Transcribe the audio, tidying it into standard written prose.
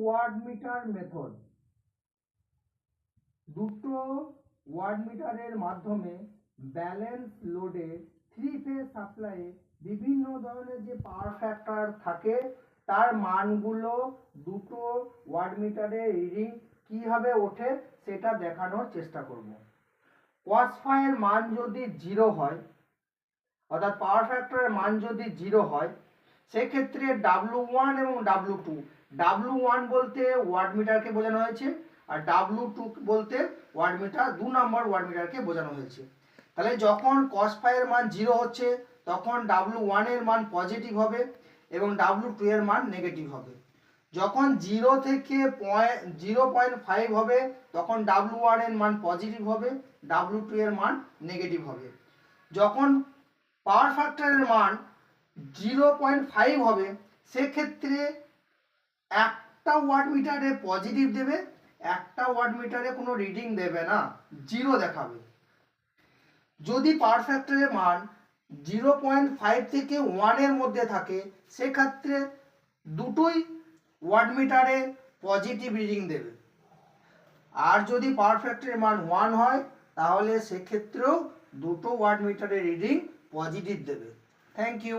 Watt meter method. দুটো watt মিটারের মাধ্যমে ব্যালেন্স লোডে থ্রি ফেজ সাপ্লাইয়ে বিভিন্ন ধরনের যে পাওয়ার ফ্যাক্টর থাকে তার মানগুলো দুটো ওয়াট মিটারের রিডিং কিভাবে ওঠে সেটা দেখানোর চেষ্টা করব। cos phi এর মান যদি 0 হয়, অর্থাৎ পাওয়ার ফ্যাক্টরের মান যদি 0 হয়, সেক্ষেত্রে W1 এবং W2, W1 বলতে ওয়াট মিটারকে বোঝানো হয়েছে আর W2 বলতে ওয়াট মিটার 2 নম্বর ওয়াট মিটারকে বোঝানো হয়েছে। তাহলে যখন cos phi এর মান 0 হচ্ছে তখন W1 এর মান পজিটিভ হবে এবং W2 এর মান নেগেটিভ হবে। যখন 0 থেকে 0.5 হবে তখন W1 এর মান পজিটিভ হবে, W2 এর মান নেগেটিভ হবে। যখন পাওয়ার ফ্যাক্টরের মান 0.5 হবে সেক্ষেত্রে একটা ওয়াট মিটারে পজিটিভ দেবে, একটা ওয়াট মিটারে কোনো রিডিং দেবে না, 0 দেখাবে। যদি পাওয়ার ফ্যাক্টরের মান 0.5 থেকে 1 এর মধ্যে থাকে সেক্ষেত্রে দুটোই ওয়াট মিটারে পজিটিভ রিডিং দেবে। আর যদি পাওয়ার ফ্যাক্টরের মান 1 হয় তাহলে সেক্ষেত্রেও দুটো ওয়াট মিটারের রিডিং পজিটিভ দেবে। Thank you.